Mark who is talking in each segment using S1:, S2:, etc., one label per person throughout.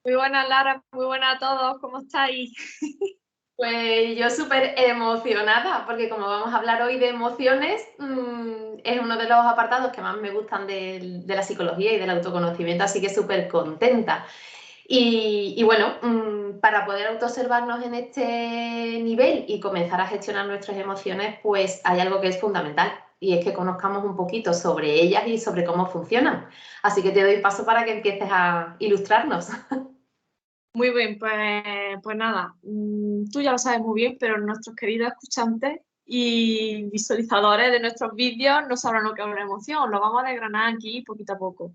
S1: Muy buenas, Lara, muy buenas a todos, ¿cómo estáis?
S2: Pues yo súper emocionada, porque como vamos a hablar hoy de emociones, es uno de los apartados que más me gustan de la psicología y del autoconocimiento, así que súper contenta. Y bueno, para poder autoobservarnos en este nivel y comenzar a gestionar nuestras emociones, pues hay algo que es fundamental, y es que conozcamos un poquito sobre ellas y sobre cómo funcionan. Así que te doy paso para que empieces a ilustrarnos.
S1: Muy bien, pues nada, tú ya lo sabes muy bien, pero nuestros queridos escuchantes y visualizadores de nuestros vídeos no sabrán lo que es una emoción, lo vamos a desgranar aquí poquito a poco.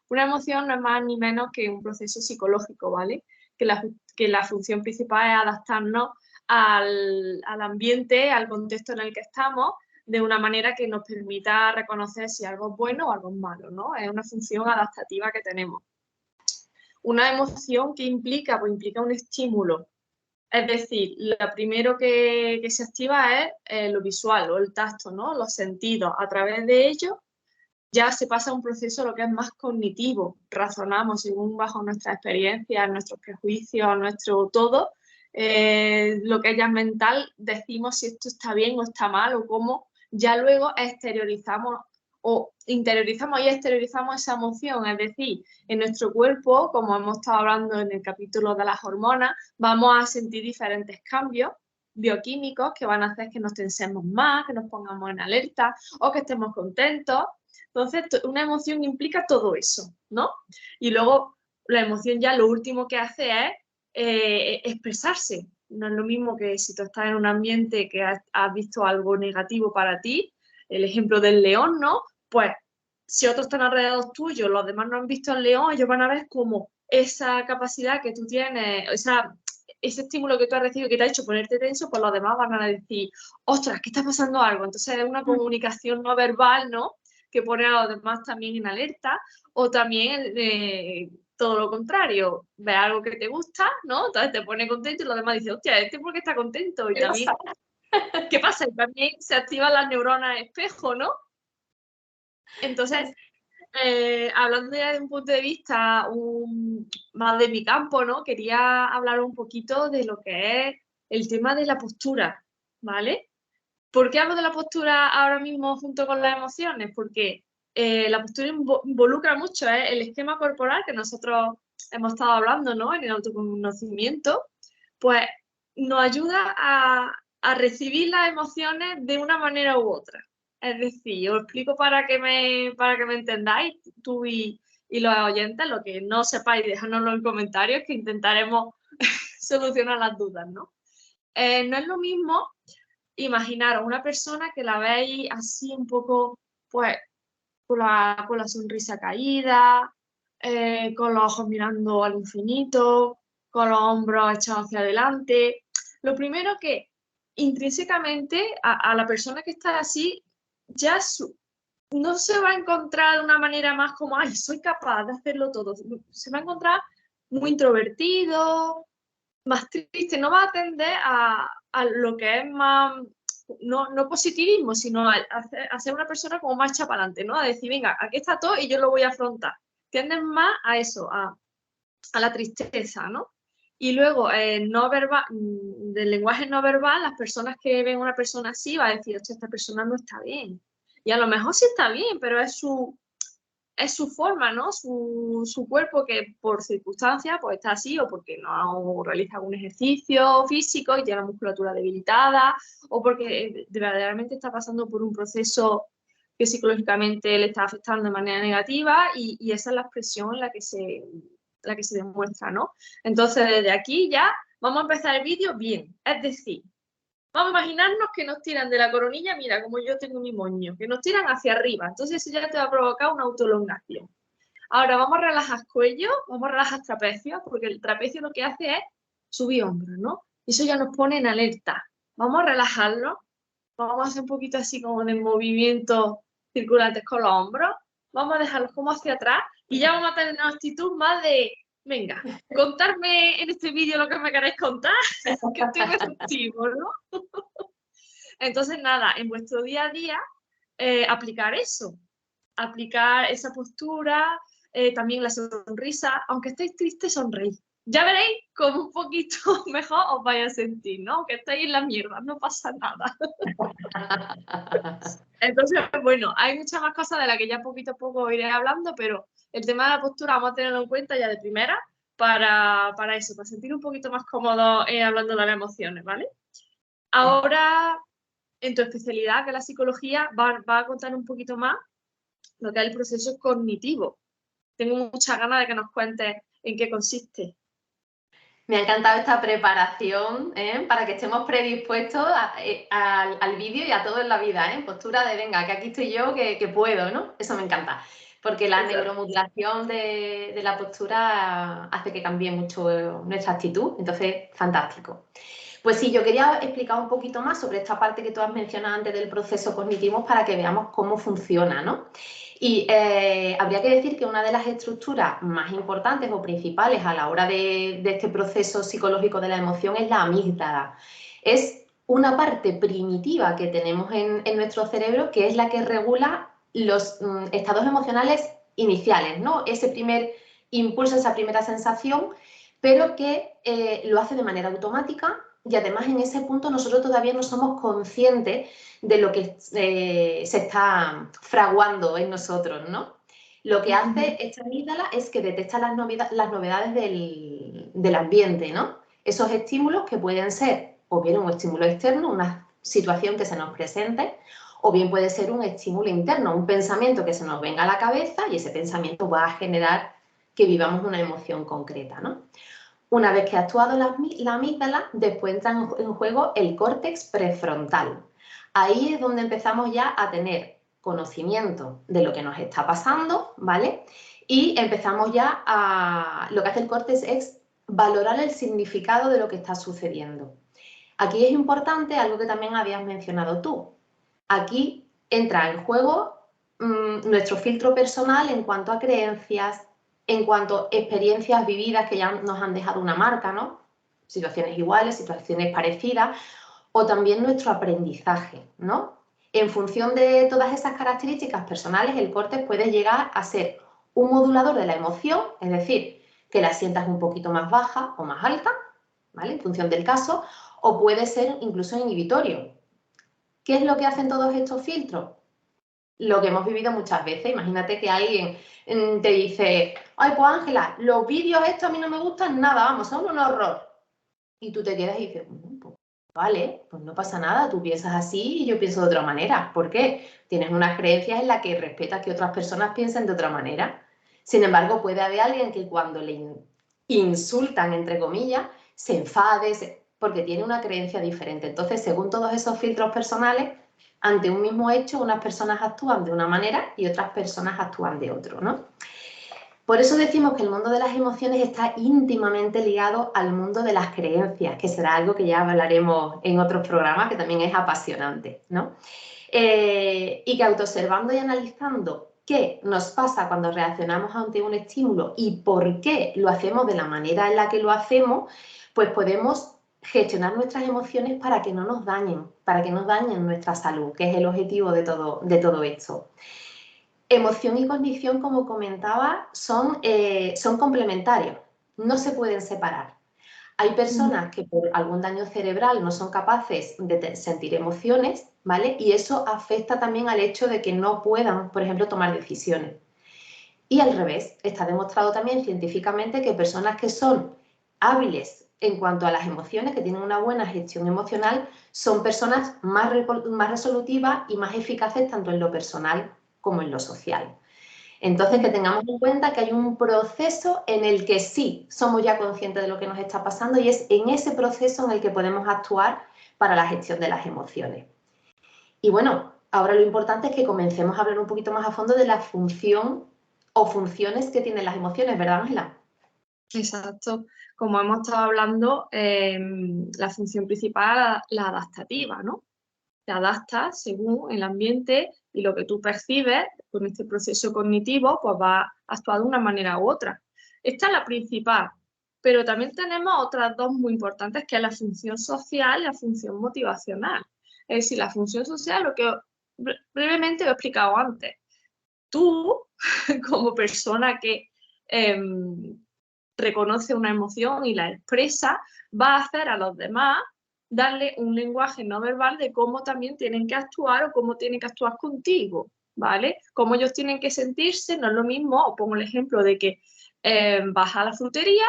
S1: Una emoción no es más ni menos que un proceso psicológico, ¿vale? Que la función principal es adaptarnos al ambiente, al contexto en el que estamos, de una manera que nos permita reconocer si algo es bueno o algo es malo, ¿no? Es una función adaptativa que tenemos. Una emoción que implica, pues implica un estímulo. Es decir, lo primero que se activa es lo visual o el tacto, ¿no? Los sentidos. A través de ello ya se pasa a un proceso lo que es más cognitivo. Razonamos según bajo nuestras experiencias, nuestros prejuicios, nuestro todo. Lo que ya es mental, decimos si esto está bien o está mal o cómo. Ya luego exteriorizamos o interiorizamos y exteriorizamos esa emoción. Es decir, en nuestro cuerpo, como hemos estado hablando en el capítulo de las hormonas, vamos a sentir diferentes cambios bioquímicos que van a hacer que nos tensemos más, que nos pongamos en alerta o que estemos contentos. Entonces, una emoción implica todo eso, ¿no? Y luego la emoción ya lo último que hace es expresarse. No es lo mismo que si tú estás en un ambiente que has visto algo negativo para ti, el ejemplo del león, ¿no? Pues si otros están alrededor tuyo, los demás no han visto al león, ellos van a ver como esa capacidad que tú tienes, ese estímulo que tú has recibido que te ha hecho ponerte tenso, pues los demás van a decir, ostras, que está pasando algo. Entonces es una comunicación no verbal, ¿no? Que pone a los demás también en alerta, o también todo lo contrario, ves algo que te gusta, ¿no? Entonces te pone contento y los demás dicen, hostia, ¿este por qué está contento? Y también, ¿qué pasa? Y también se activan las neuronas espejo, ¿no? Entonces, hablando ya de un punto de vista más de mi campo, ¿no? Quería hablar un poquito de lo que es el tema de la postura, ¿vale? ¿Por qué hablo de la postura ahora mismo junto con las emociones? Porque la postura involucra mucho el esquema corporal que nosotros hemos estado hablando, ¿no? En el autoconocimiento, pues nos ayuda a recibir las emociones de una manera u otra. Es decir, os explico para que me entendáis, tú y los oyentes, lo que no sepáis, dejadnoslo en comentarios que intentaremos solucionar las dudas, ¿no? No es lo mismo imaginaros una persona que la veis así un poco, pues, con la sonrisa caída, con los ojos mirando al infinito, con los hombros echados hacia adelante. Lo primero que intrínsecamente a la persona que está así, ya no se va a encontrar de una manera más como, ay, soy capaz de hacerlo todo. Se va a encontrar muy introvertido, más triste, no va a tender a lo que es más, no positivismo, sino a ser una persona como más echa para adelante, ¿no? A decir, venga, aquí está todo y yo lo voy a afrontar. Tienden más a eso, a la tristeza, ¿no? Y luego, no verbal, del lenguaje no verbal, las personas que ven a una persona así va a decir, esta persona no está bien. Y a lo mejor sí está bien, pero es su forma, ¿no? Su cuerpo que por circunstancias pues está así o porque no realiza algún ejercicio físico y tiene la musculatura debilitada o porque verdaderamente está pasando por un proceso que psicológicamente le está afectando de manera negativa y esa es la expresión en la que se demuestra, ¿no? Entonces desde aquí ya vamos a empezar el vídeo bien, es decir, vamos a imaginarnos que nos tiran de la coronilla, mira, como yo tengo mi moño, que nos tiran hacia arriba. Entonces eso ya te va a provocar una autoelongación. Ahora vamos a relajar cuello, vamos a relajar trapecio, porque el trapecio lo que hace es subir hombros, ¿no? Y eso ya nos pone en alerta. Vamos a relajarlo, vamos a hacer un poquito así como de movimientos circulantes con los hombros, vamos a dejarlos como hacia atrás y ya vamos a tener una actitud más de, venga, contarme en este vídeo lo que me queréis contar, que estoy receptivo, ¿no? Entonces, nada, en vuestro día a día, aplicar eso, aplicar esa postura, también la sonrisa, aunque estéis tristes, sonreír. Ya veréis cómo un poquito mejor os vais a sentir, ¿no? Que estáis en la mierda, no pasa nada. Entonces, bueno, hay muchas más cosas de las que ya poquito a poco iré hablando, pero el tema de la postura vamos a tenerlo en cuenta ya de primera para eso, para sentir un poquito más cómodos hablando de las emociones, ¿vale? Ahora, en tu especialidad, que es la psicología, va a contar un poquito más lo que es el proceso cognitivo. Tengo muchas ganas de que nos cuentes en qué consiste.
S2: Me ha encantado esta preparación, para que estemos predispuestos al vídeo y a todo en la vida, postura de venga, que aquí estoy yo, que puedo, ¿no? Eso me encanta, porque la neuromodulación de la postura hace que cambie mucho nuestra actitud, entonces, fantástico. Pues sí, yo quería explicar un poquito más sobre esta parte que tú has mencionado antes del proceso cognitivo para que veamos cómo funciona, ¿no? Y habría que decir que una de las estructuras más importantes o principales a la hora de este proceso psicológico de la emoción es la amígdala. Es una parte primitiva que tenemos en nuestro cerebro que es la que regula los estados emocionales iniciales, ¿no? Ese primer impulso, esa primera sensación, pero que lo hace de manera automática y además en ese punto nosotros todavía no somos conscientes de lo que se está fraguando en nosotros, ¿no? Lo que hace esta amígdala es que detecta las novedades del ambiente, ¿no? Esos estímulos que pueden ser o bien un estímulo externo, una situación que se nos presente, o bien puede ser un estímulo interno, un pensamiento que se nos venga a la cabeza y ese pensamiento va a generar que vivamos una emoción concreta, ¿no? Una vez que ha actuado la amígdala, después entra en juego el córtex prefrontal. Ahí es donde empezamos ya a tener conocimiento de lo que nos está pasando, ¿vale? Y empezamos ya a... Lo que hace el córtex es valorar el significado de lo que está sucediendo. Aquí es importante algo que también habías mencionado tú. Aquí entra en juego nuestro filtro personal en cuanto a creencias, en cuanto a experiencias vividas que ya nos han dejado una marca, ¿no? Situaciones iguales, situaciones parecidas, o también nuestro aprendizaje, ¿no? En función de todas esas características personales, el córtex puede llegar a ser un modulador de la emoción, es decir, que la sientas un poquito más baja o más alta, ¿vale? En función del caso, o puede ser incluso inhibitorio. ¿Qué es lo que hacen todos estos filtros? Lo que hemos vivido muchas veces. Imagínate que alguien te dice, ay, pues Ángela, los vídeos estos a mí no me gustan nada, vamos, son un horror. Y tú te quedas y dices, pues, vale, pues no pasa nada, tú piensas así y yo pienso de otra manera. ¿Por qué? Tienes unas creencias en las que respetas que otras personas piensen de otra manera. Sin embargo, puede haber alguien que cuando le insultan, entre comillas, se enfade, porque tiene una creencia diferente. Entonces, según todos esos filtros personales, ante un mismo hecho, unas personas actúan de una manera y otras personas actúan de otro, ¿no? Por eso decimos que el mundo de las emociones está íntimamente ligado al mundo de las creencias, que será algo que ya hablaremos en otros programas, que también es apasionante, ¿no? Y que autoobservando y analizando qué nos pasa cuando reaccionamos ante un estímulo y por qué lo hacemos de la manera en la que lo hacemos, pues podemos gestionar nuestras emociones para que no nos dañen, para que no dañen nuestra salud, que es el objetivo de todo esto. Emoción y cognición, como comentaba, son complementarios, no se pueden separar. Hay personas que por algún daño cerebral no son capaces de sentir emociones, ¿vale? Y eso afecta también al hecho de que no puedan, por ejemplo, tomar decisiones. Y al revés, está demostrado también científicamente que personas que son hábiles en cuanto a las emociones, que tienen una buena gestión emocional, son personas más resolutivas y más eficaces tanto en lo personal como en lo social. Entonces, que tengamos en cuenta que hay un proceso en el que sí somos ya conscientes de lo que nos está pasando y es en ese proceso en el que podemos actuar para la gestión de las emociones. Y bueno, ahora lo importante es que comencemos a hablar un poquito más a fondo de la función o funciones que tienen las emociones, ¿verdad, Ángela?
S1: Exacto. Como hemos estado hablando, la función principal es la adaptativa, ¿no? Te adaptas según el ambiente y lo que tú percibes con este proceso cognitivo, pues va a actuar de una manera u otra. Esta es la principal, pero también tenemos otras dos muy importantes, que es la función social y la función motivacional. Es decir, la función social, lo que brevemente lo he explicado antes. Tú, como persona que reconoce una emoción y la expresa, va a hacer a los demás darle un lenguaje no verbal de cómo también tienen que actuar o cómo tienen que actuar contigo, ¿vale? Cómo ellos tienen que sentirse, no es lo mismo, os pongo el ejemplo de que vas a la frutería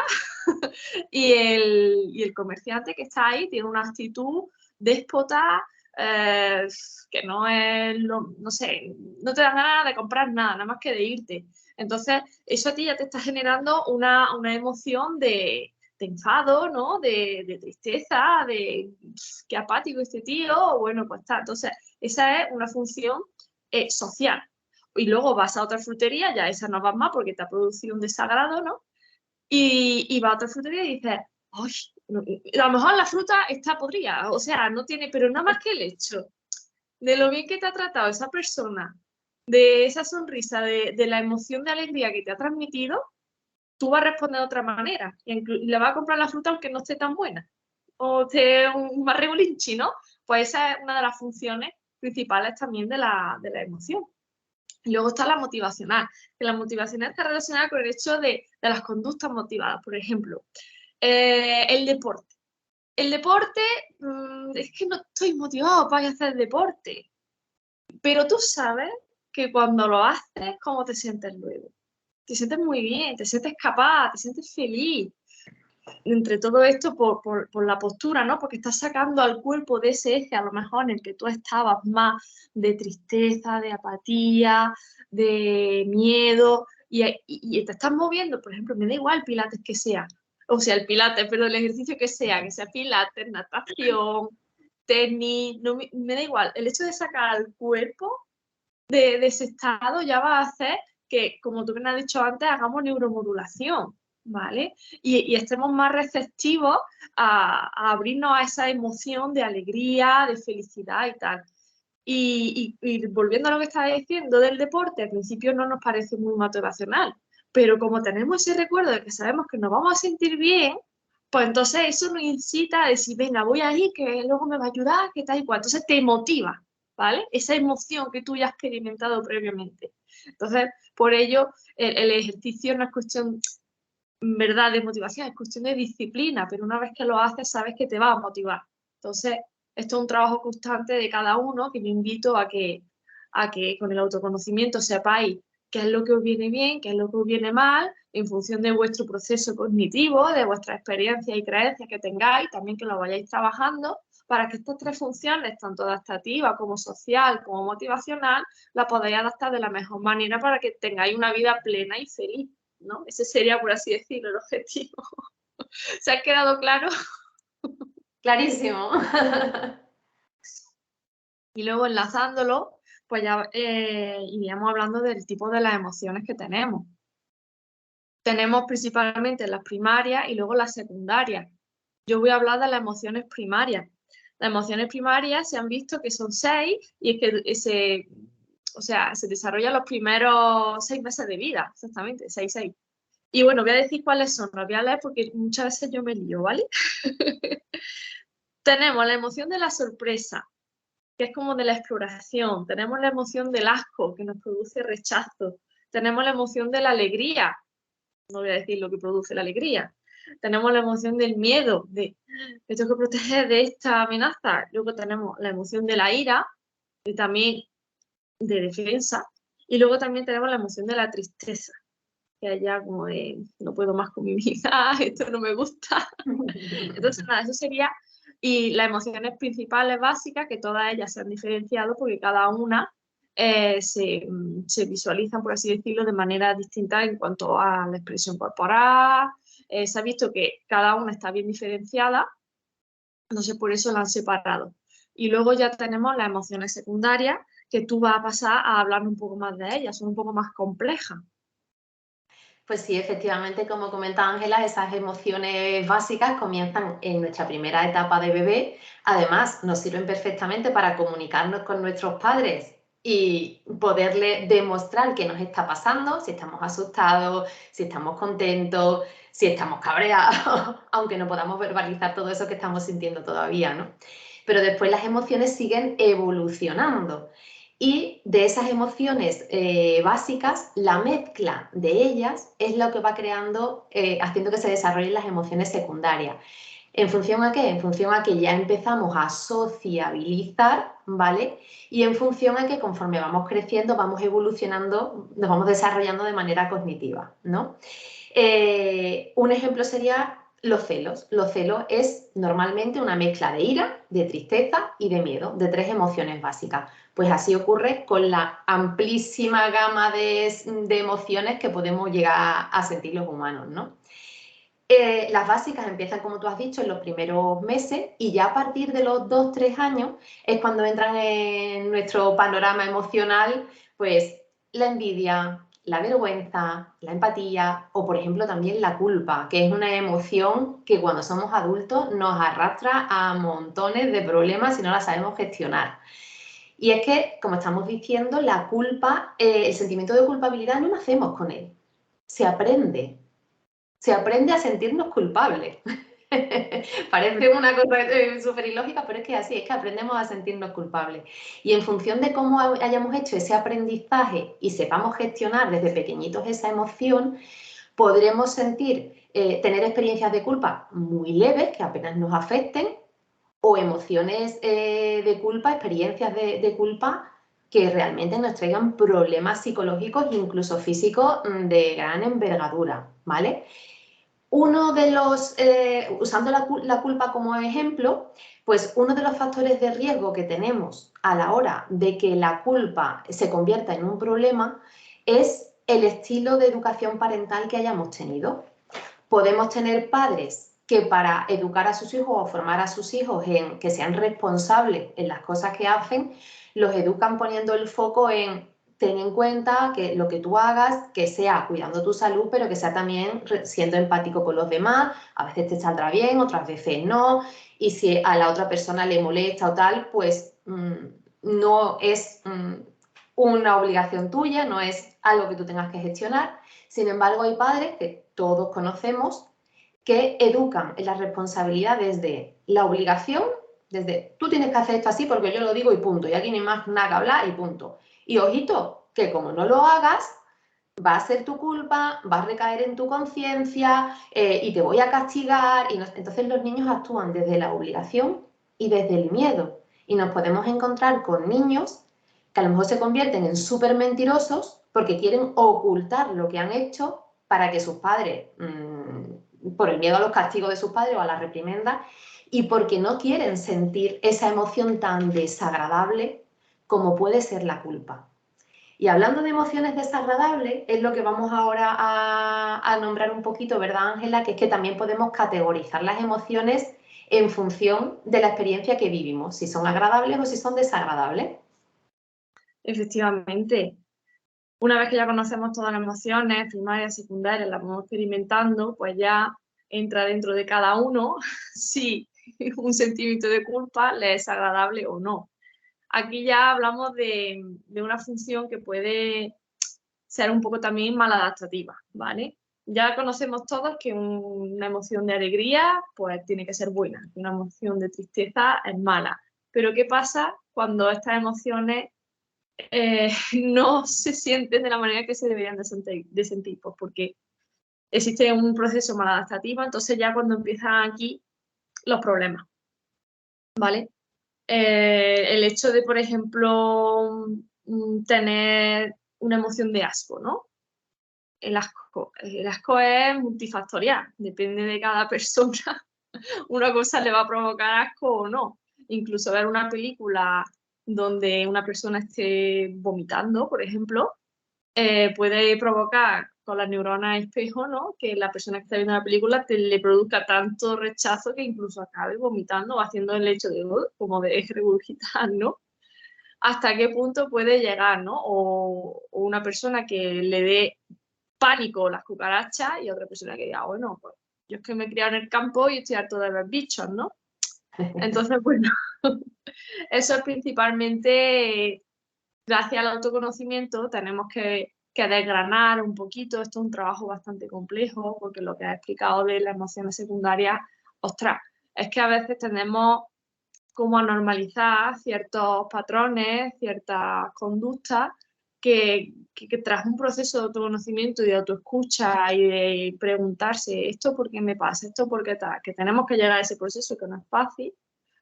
S1: y el comerciante que está ahí tiene una actitud déspota, que no es, no sé, no te dan ganas de comprar nada más que de irte. Entonces, eso a ti ya te está generando una emoción de enfado, ¿no? De tristeza, de qué apático este tío, bueno, pues está. Entonces, esa es una función social. Y luego vas a otra frutería, ya esa no vas más porque te ha producido un desagrado, ¿no? Y va a otra frutería y dices, ¡ay! A lo mejor la fruta está podrida, o sea, no tiene, pero nada más que el hecho de lo bien que te ha tratado esa persona, de esa sonrisa, de la emoción de alegría que te ha transmitido, tú vas a responder de otra manera y le vas a comprar la fruta aunque no esté tan buena o esté más regulinchi, ¿no? Pues esa es una de las funciones principales también de la emoción. Y luego está la motivacional, que la motivacional está relacionada con el hecho de las conductas motivadas. Por ejemplo, el deporte. El deporte, es que no estoy motivado para hacer deporte, pero tú sabes que cuando lo haces, ¿cómo te sientes luego? Te sientes muy bien, te sientes capaz, te sientes feliz. Entre todo esto por la postura, ¿no? Porque estás sacando al cuerpo de ese eje, a lo mejor en el que tú estabas más de tristeza, de apatía, de miedo, y te estás moviendo, por ejemplo, me da igual el pilates que sea, o sea, el pilates, pero el ejercicio que sea pilates, natación, tenis, no, me da igual, el hecho de sacar al cuerpo de ese estado ya va a hacer que, como tú me has dicho antes, hagamos neuromodulación, ¿vale? Y estemos más receptivos a abrirnos a esa emoción de alegría, de felicidad y tal. Y volviendo a lo que estaba diciendo del deporte, al principio no nos parece muy motivacional, pero como tenemos ese recuerdo de que sabemos que nos vamos a sentir bien, pues entonces eso nos incita a decir, venga, voy ahí, que luego me va a ayudar, que tal y cual. Entonces te motiva, ¿vale? Esa emoción que tú ya has experimentado previamente. Entonces, por ello, el ejercicio no es cuestión, verdad, de motivación, es cuestión de disciplina, pero una vez que lo haces, sabes que te va a motivar. Entonces, esto es un trabajo constante de cada uno, que yo invito a que con el autoconocimiento sepáis qué es lo que os viene bien, qué es lo que os viene mal, en función de vuestro proceso cognitivo, de vuestra experiencia y creencias que tengáis, también que lo vayáis trabajando, para que estas tres funciones, tanto adaptativa como social como motivacional, la podáis adaptar de la mejor manera para que tengáis una vida plena y feliz, ¿no? Ese sería, por así decirlo, el objetivo. ¿Se ha quedado claro?
S2: Clarísimo.
S1: Y luego enlazándolo, pues ya iríamos hablando del tipo de las emociones que tenemos. Tenemos principalmente las primarias y luego las secundarias. Yo voy a hablar de las emociones primarias. Las emociones primarias se han visto que son 6 y es que se desarrollan los primeros 6 meses de vida, exactamente, 6. Y bueno, voy a decir cuáles son, los voy a leer porque muchas veces yo me lío, ¿vale? Tenemos la emoción de la sorpresa, que es como de la exploración. Tenemos la emoción del asco, que nos produce rechazo. Tenemos la emoción de la alegría, no voy a decir lo que produce la alegría. Tenemos la emoción del miedo, de me tengo que proteger de esta amenaza. Luego tenemos la emoción de la ira, y también de defensa. Y luego también tenemos la emoción de la tristeza, que allá como de no puedo más con mi vida, esto no me gusta. Entonces, nada, eso sería. Y las emociones principales básicas, que todas ellas se han diferenciado porque cada una se visualizan, por así decirlo, de manera distinta en cuanto a la expresión corporal. Se ha visto que cada una está bien diferenciada, entonces por eso la han separado. Y luego ya tenemos las emociones secundarias, que tú vas a pasar a hablar un poco más de ellas, son un poco más complejas.
S2: Pues sí, efectivamente, como comenta Ángela, esas emociones básicas comienzan en nuestra primera etapa de bebé. Además, nos sirven perfectamente para comunicarnos con nuestros padres y poderle demostrar qué nos está pasando, si estamos asustados, si estamos contentos, si estamos cabreados, aunque no podamos verbalizar todo eso que estamos sintiendo todavía, ¿no? Pero después las emociones siguen evolucionando. Y de esas emociones básicas, la mezcla de ellas es lo que va creando, haciendo que se desarrollen las emociones secundarias. ¿En función a qué? En función a que ya empezamos a sociabilizar, ¿vale? Y en función a que conforme vamos creciendo, vamos evolucionando, nos vamos desarrollando de manera cognitiva, ¿no? Un ejemplo sería los celos. Los celos es normalmente una mezcla de ira, de tristeza y de miedo, de 3 emociones básicas. Pues así ocurre con la amplísima gama de emociones que podemos llegar a sentir los humanos, ¿no? Las básicas empiezan, como tú has dicho, en los primeros meses y ya a partir de los 2-3 años es cuando entran en nuestro panorama emocional, pues la envidia, la vergüenza, la empatía o, por ejemplo, también la culpa, que es una emoción que cuando somos adultos nos arrastra a montones de problemas si no la sabemos gestionar. Y es que, como estamos diciendo, la culpa, el sentimiento de culpabilidad no nacemos con él, se aprende. Se aprende a sentirnos culpables. Parece una cosa súper ilógica, pero es que así, es que aprendemos a sentirnos culpables. Y en función de cómo hayamos hecho ese aprendizaje y sepamos gestionar desde pequeñitos esa emoción, podremos tener experiencias de culpa muy leves, que apenas nos afecten, o emociones de culpa, experiencias de culpa que realmente nos traigan problemas psicológicos e incluso físicos de gran envergadura, ¿vale? Uno de los, usando la culpa como ejemplo, pues uno de los factores de riesgo que tenemos a la hora de que la culpa se convierta en un problema es el estilo de educación parental que hayamos tenido. Podemos tener padres que para educar a sus hijos o formar a sus hijos en que sean responsables en las cosas que hacen, los educan poniendo el foco en ten en cuenta que lo que tú hagas, que sea cuidando tu salud, pero que sea también siendo empático con los demás. A veces te saldrá bien, otras veces no. Y si a la otra persona le molesta o tal, pues no es una obligación tuya, no es algo que tú tengas que gestionar. Sin embargo, hay padres que todos conocemos que educan en la responsabilidad desde la obligación, desde tú tienes que hacer esto así porque yo lo digo y punto, y aquí no hay más nada que hablar y punto. Y ojito, que como no lo hagas, va a ser tu culpa, va a recaer en tu conciencia y te voy a castigar. Entonces los niños actúan desde la obligación y desde el miedo. Y nos podemos encontrar con niños que a lo mejor se convierten en súper mentirosos porque quieren ocultar lo que han hecho para que sus padres, por el miedo a los castigos de sus padres o a la reprimenda, y porque no quieren sentir esa emoción tan desagradable como puede ser la culpa. Y hablando de emociones desagradables, es lo que vamos ahora a nombrar un poquito, ¿verdad, Ángela? Que es que también podemos categorizar las emociones en función de la experiencia que vivimos, si son agradables o si son desagradables.
S1: Efectivamente. Una vez que ya conocemos todas las emociones, primarias, secundarias, las vamos experimentando, pues ya entra dentro de cada uno si un sentimiento de culpa le es agradable o no. Aquí ya hablamos de una función que puede ser un poco también maladaptativa, ¿vale? Ya conocemos todos que una emoción de alegría pues tiene que ser buena, una emoción de tristeza es mala. Pero ¿qué pasa cuando estas emociones no se sienten de la manera que se deberían de sentir? Pues porque existe un proceso maladaptativo, entonces ya cuando empiezan aquí los problemas, ¿vale? El hecho de, por ejemplo, tener una emoción de asco, ¿no? El asco es multifactorial, depende de cada persona. Una cosa le va a provocar asco o no. Incluso ver una película donde una persona esté vomitando, por ejemplo, puede provocar con las neuronas espejo, ¿no? Que la persona que está viendo la película le produzca tanto rechazo que incluso acabe vomitando o haciendo el hecho de como de regurgitar, ¿no? Hasta qué punto puede llegar, ¿no? O una persona que le dé pánico las cucarachas y otra persona que diga, bueno, pues yo es que me he criado en el campo y estoy harto de ver bichos, ¿no? Entonces, bueno, eso es principalmente gracias al autoconocimiento, tenemos que desgranar un poquito. Esto es un trabajo bastante complejo porque lo que has explicado de las emociones secundarias, ostras, es que a veces tenemos como a normalizar ciertos patrones, ciertas conductas que tras un proceso de autoconocimiento y de autoescucha y de preguntarse esto por qué me pasa, esto por qué tal, que tenemos que llegar a ese proceso que no es fácil,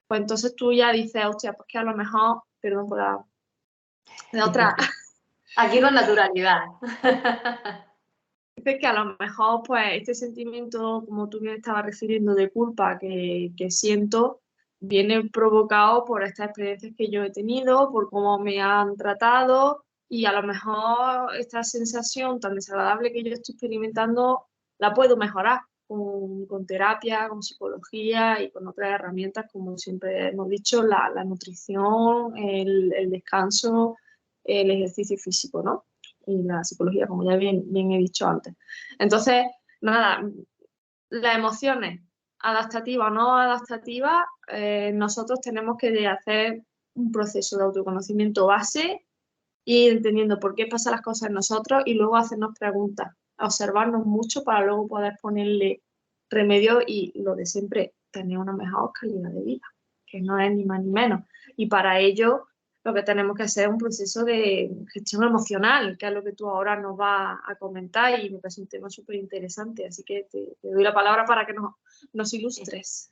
S1: pues entonces tú ya dices, hostia, pues que a lo mejor, perdón por la otra,
S2: Aquí con naturalidad.
S1: dices que a lo mejor pues este sentimiento, como tú me estabas refiriendo, de culpa que siento, viene provocado por estas experiencias que yo he tenido, por cómo me han tratado y a lo mejor esta sensación tan desagradable que yo estoy experimentando la puedo mejorar con terapia, con psicología y con otras herramientas, como siempre hemos dicho, la nutrición, el descanso, el ejercicio físico, ¿no? Y la psicología, como ya bien he dicho antes. Entonces, nada, las emociones, adaptativas o no adaptativas, nosotros tenemos que hacer un proceso de autoconocimiento base y entendiendo por qué pasan las cosas en nosotros y luego hacernos preguntas, observarnos mucho para luego poder ponerle remedio y lo de siempre, tener una mejor calidad de vida, que no es ni más ni menos. Y para ello lo que tenemos que hacer es un proceso de gestión emocional, que es lo que tú ahora nos vas a comentar y me parece un tema súper interesante, así que te doy la palabra para que nos ilustres.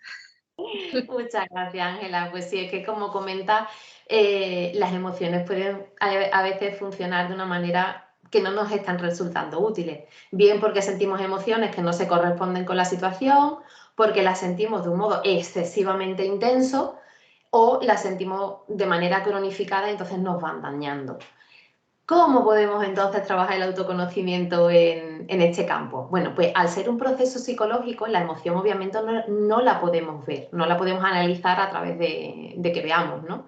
S2: Muchas gracias, Ángela. Pues sí, es que como comenta, las emociones pueden a veces funcionar de una manera que no nos están resultando útiles. Bien porque sentimos emociones que no se corresponden con la situación, porque las sentimos de un modo excesivamente intenso o las sentimos de manera cronificada y entonces nos van dañando. ¿Cómo podemos entonces trabajar el autoconocimiento en este campo? Bueno, pues al ser un proceso psicológico, la emoción obviamente no la podemos ver, no la podemos analizar a través de que veamos, ¿no?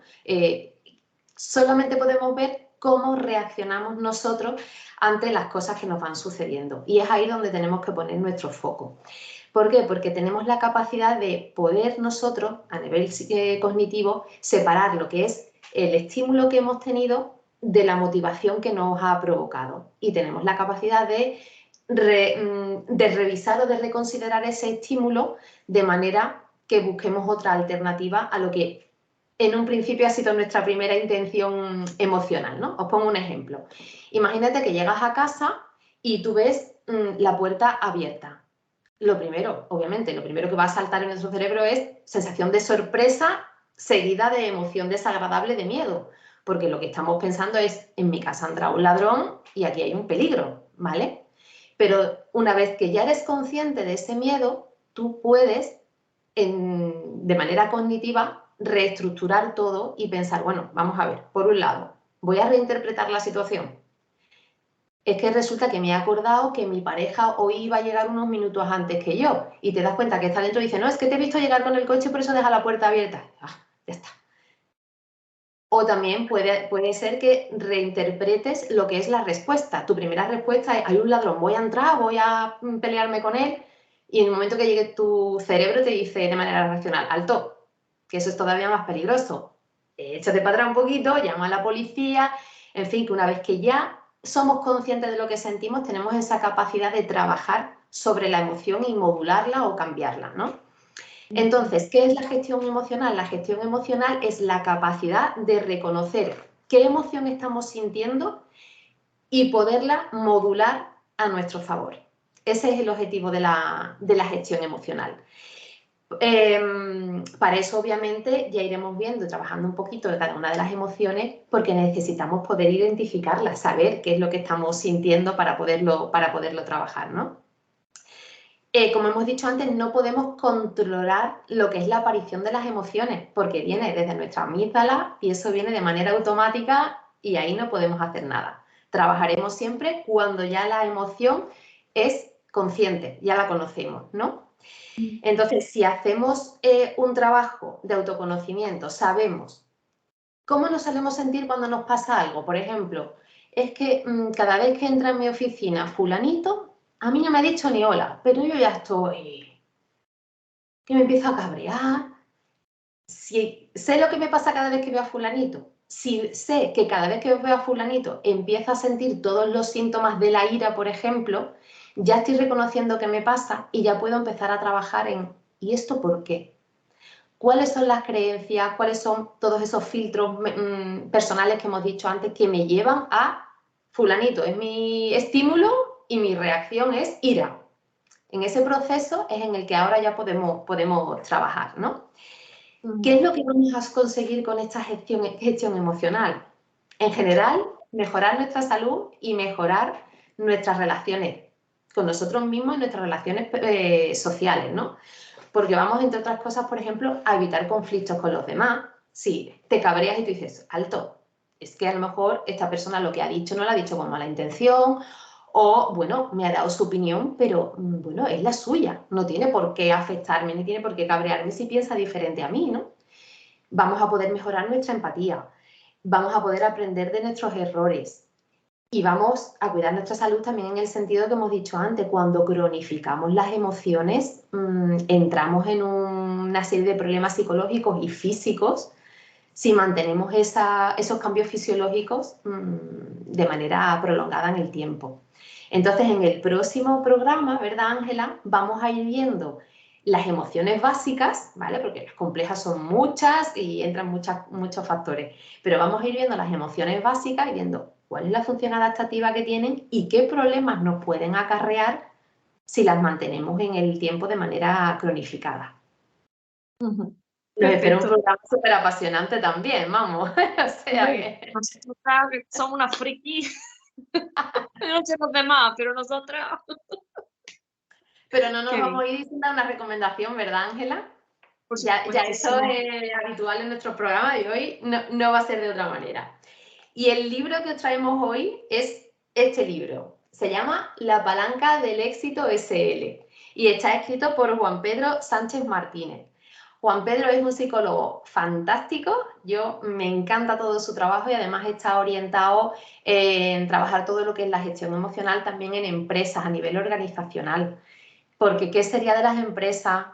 S2: Solamente podemos ver cómo reaccionamos nosotros ante las cosas que nos van sucediendo. Y es ahí donde tenemos que poner nuestro foco. ¿Por qué? Porque tenemos la capacidad de poder nosotros, a nivel cognitivo, separar lo que es el estímulo que hemos tenido de la motivación que nos ha provocado. Y tenemos la capacidad de revisar o de reconsiderar ese estímulo de manera que busquemos otra alternativa a lo que en un principio ha sido nuestra primera intención emocional, ¿no? Os pongo un ejemplo. Imagínate que llegas a casa y tú ves la puerta abierta. Lo primero, obviamente, lo primero que va a saltar en nuestro cerebro es sensación de sorpresa seguida de emoción desagradable de miedo, porque lo que estamos pensando es, en mi casa entra un ladrón y aquí hay un peligro, ¿vale? Pero una vez que ya eres consciente de ese miedo, tú puedes, de manera cognitiva, reestructurar todo y pensar, bueno, vamos a ver, por un lado, voy a reinterpretar la situación. Es que resulta que me he acordado que mi pareja hoy iba a llegar unos minutos antes que yo y te das cuenta que está dentro y dice, no, es que te he visto llegar con el coche y por eso deja la puerta abierta. Ah, ya está. O también puede ser que reinterpretes lo que es la respuesta. Tu primera respuesta es, hay un ladrón, voy a entrar, voy a pelearme con él, y en el momento que llegue tu cerebro te dice de manera racional, alto, que eso es todavía más peligroso. Échate para atrás un poquito, llama a la policía, en fin, que una vez que ya somos conscientes de lo que sentimos, tenemos esa capacidad de trabajar sobre la emoción y modularla o cambiarla, ¿no? Entonces, ¿qué es la gestión emocional? La gestión emocional es la capacidad de reconocer qué emoción estamos sintiendo y poderla modular a nuestro favor. Ese es el objetivo de la gestión emocional. Para eso, obviamente, ya iremos viendo, trabajando un poquito de cada una de las emociones, porque necesitamos poder identificarlas, saber qué es lo que estamos sintiendo para poderlo trabajar, ¿no? Como hemos dicho antes, no podemos controlar lo que es la aparición de las emociones, porque viene desde nuestra amígdala y eso viene de manera automática y ahí no podemos hacer nada. Trabajaremos siempre cuando ya la emoción es consciente, ya la conocemos, ¿no? Entonces, si hacemos un trabajo de autoconocimiento, sabemos cómo nos solemos sentir cuando nos pasa algo. Por ejemplo, es que cada vez que entra en mi oficina fulanito, a mí no me ha dicho ni hola, pero yo ya estoy, que me empiezo a cabrear. Si sé lo que me pasa cada vez que veo a fulanito, si sé que cada vez que veo a fulanito empiezo a sentir todos los síntomas de la ira, por ejemplo, ya estoy reconociendo qué me pasa y ya puedo empezar a trabajar en ¿y esto por qué? cuáles son las creencias, cuáles son todos esos filtros personales que hemos dicho antes que me llevan a fulanito, es mi estímulo y mi reacción es ira. En ese proceso es en el que ahora ya podemos trabajar, ¿no? ¿Qué es lo que vamos a conseguir con esta gestión emocional? En general, mejorar nuestra salud y mejorar nuestras relaciones con nosotros mismos y nuestras relaciones sociales, ¿no? Porque vamos, entre otras cosas, por ejemplo, a evitar conflictos con los demás. Si te cabreas y tú dices, alto, es que a lo mejor esta persona lo que ha dicho no lo ha dicho con mala intención, o, bueno, me ha dado su opinión, pero, bueno, es la suya. No tiene por qué afectarme, ni tiene por qué cabrearme si piensa diferente a mí, ¿no? Vamos a poder mejorar nuestra empatía, vamos a poder aprender de nuestros errores y vamos a cuidar nuestra salud también en el sentido que hemos dicho antes. Cuando cronificamos las emociones, entramos en una serie de problemas psicológicos y físicos si mantenemos esos cambios fisiológicos de manera prolongada en el tiempo. Entonces, en el próximo programa, ¿verdad, Ángela? Vamos a ir viendo las emociones básicas, ¿vale? Porque las complejas son muchas y entran muchos factores, pero vamos a ir viendo las emociones básicas y viendo cuál es la función adaptativa que tienen y qué problemas nos pueden acarrear si las mantenemos en el tiempo de manera cronificada. Nos espera un programa súper apasionante también, vamos. O sea que...
S1: Nosotros claro que somos una friki. No sé los demás, pero nosotras...
S2: Pero no nos vamos a ir diciendo una recomendación, ¿verdad, Ángela? Ya eso es habitual en nuestros programas y hoy no va a ser de otra manera. Y el libro que os traemos hoy es este libro. Se llama La palanca del éxito SL y está escrito por Juan Pedro Sánchez Martínez. Juan Pedro es un psicólogo fantástico, me encanta todo su trabajo y además está orientado en trabajar todo lo que es la gestión emocional también en empresas a nivel organizacional. Porque ¿qué sería de las empresas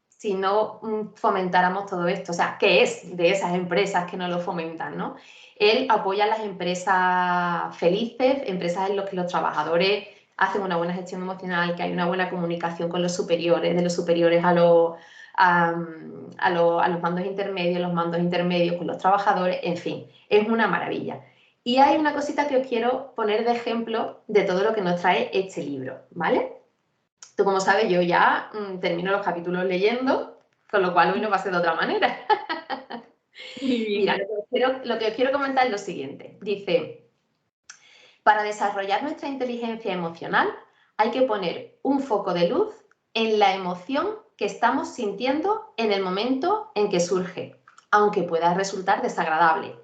S2: si no fomentáramos todo esto? O sea, ¿qué es de esas empresas que no lo fomentan, ¿no? Él apoya a las empresas felices, empresas en las que los trabajadores hacen una buena gestión emocional, que hay una buena comunicación con los superiores, de los superiores a los mandos intermedios, los mandos intermedios con los trabajadores, en fin, es una maravilla. Y hay una cosita que os quiero poner de ejemplo de todo lo que nos trae este libro, ¿vale? Tú, como sabes, yo ya termino los capítulos leyendo, con lo cual hoy no va a ser de otra manera. Mira, lo que os quiero comentar es lo siguiente. Dice, para desarrollar nuestra inteligencia emocional hay que poner un foco de luz en la emoción que estamos sintiendo en el momento en que surge, aunque pueda resultar desagradable,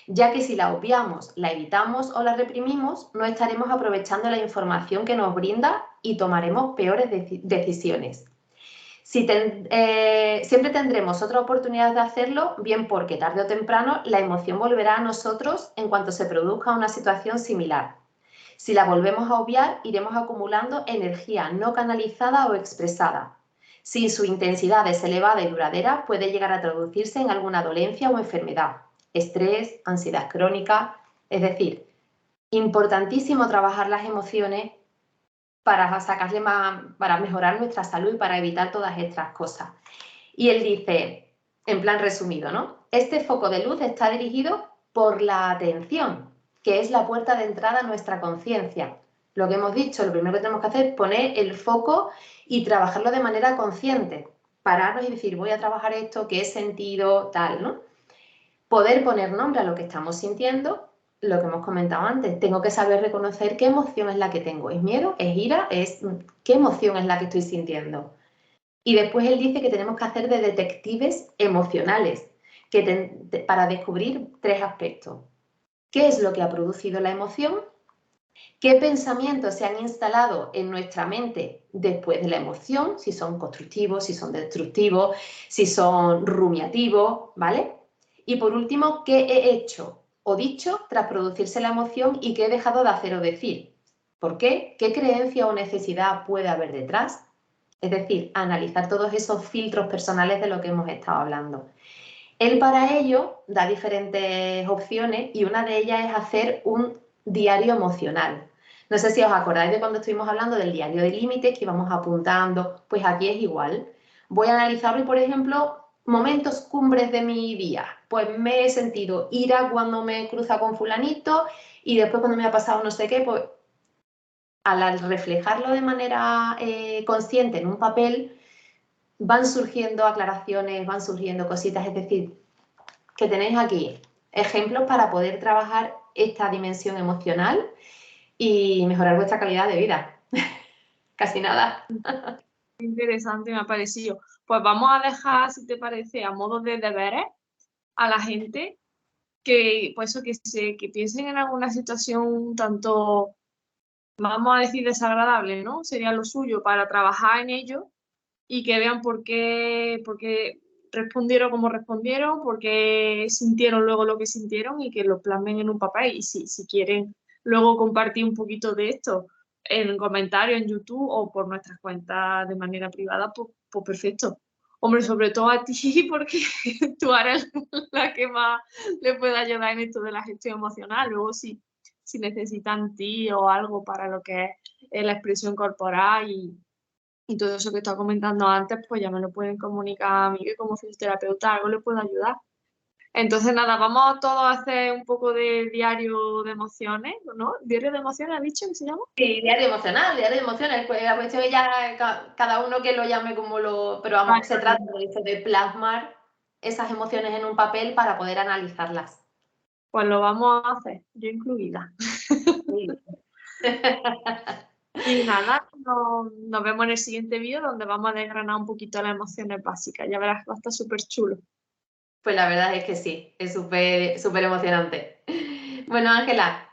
S2: ya que si la obviamos, la evitamos o la reprimimos, no estaremos aprovechando la información que nos brinda y tomaremos peores decisiones. Siempre tendremos otra oportunidad de hacerlo, bien porque tarde o temprano la emoción volverá a nosotros en cuanto se produzca una situación similar. Si la volvemos a obviar, iremos acumulando energía no canalizada o expresada. Si su intensidad es elevada y duradera, puede llegar a traducirse en alguna dolencia o enfermedad, estrés, ansiedad crónica. Es decir, importantísimo trabajar las emociones para mejorar nuestra salud y para evitar todas estas cosas. Y él dice, en plan resumido, ¿no? Este foco de luz está dirigido por la atención, que es la puerta de entrada a nuestra conciencia. Lo que hemos dicho, lo primero que tenemos que hacer es poner el foco y trabajarlo de manera consciente. Pararnos y decir, voy a trabajar esto, qué sentido, tal, ¿no? Poder poner nombre a lo que estamos sintiendo, lo que hemos comentado antes. Tengo que saber reconocer qué emoción es la que tengo. ¿Es miedo? ¿Es ira? ¿Qué emoción es la que estoy sintiendo? Y después él dice que tenemos que hacer de detectives emocionales para descubrir 3 aspectos. ¿Qué es lo que ha producido la emoción? ¿Qué pensamientos se han instalado en nuestra mente después de la emoción? Si son constructivos, si son destructivos, si son rumiativos, ¿vale? Y por último, ¿qué he hecho o dicho tras producirse la emoción y qué he dejado de hacer o decir? ¿Por qué? ¿Qué creencia o necesidad puede haber detrás? Es decir, analizar todos esos filtros personales de lo que hemos estado hablando. Él para ello da diferentes opciones y una de ellas es hacer un diario emocional. No sé si os acordáis de cuando estuvimos hablando del diario de límites, que íbamos apuntando, pues aquí es igual. Voy a analizarlo y, por ejemplo, momentos cumbres de mi día. Pues me he sentido ira cuando me cruza con fulanito y después cuando me ha pasado no sé qué, pues al reflejarlo de manera consciente en un papel, van surgiendo aclaraciones, van surgiendo cositas, es decir, que tenéis aquí ejemplos para poder trabajar esta dimensión emocional y mejorar vuestra calidad de vida. Casi nada.
S1: Interesante me ha parecido. Pues vamos a dejar, si te parece, a modo de deberes a la gente que, pues eso, que piensen en alguna situación un tanto, vamos a decir, desagradable, ¿no? Sería lo suyo para trabajar en ello y que vean por qué respondieron como respondieron, por qué sintieron luego lo que sintieron y que lo plasmen en un papel. Y si quieren luego compartir un poquito de esto en comentarios en YouTube o por nuestras cuentas de manera privada, pues perfecto. Hombre, sobre todo a ti, porque tú eres la que más le puede ayudar en esto de la gestión emocional. Luego, si necesitan ti o algo para lo que es la expresión corporal y todo eso que estaba comentando antes, pues ya me lo pueden comunicar a mí, que como fisioterapeuta algo le puedo ayudar. Entonces, nada, vamos todos a hacer un poco de diario de emociones, ¿no? ¿Diario de emociones ha dicho que se llama?
S2: Sí, diario emocional, diario emocional. Pues la cuestión es ya cada uno que lo llame como lo... Pero
S1: Vale,
S2: vamos, se
S1: vale.
S2: trata de eso, de plasmar esas emociones en un papel para poder analizarlas.
S1: Pues lo vamos a hacer, yo incluida.
S2: Sí.
S1: Y nada, nos vemos en el siguiente vídeo donde vamos a desgranar un poquito las emociones básicas. Ya verás que va a estar súper chulo.
S2: Pues la verdad es que sí, es súper, súper emocionante. Bueno, Ángela,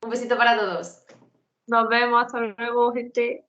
S2: un besito para todos.
S1: Nos vemos, hasta luego, gente.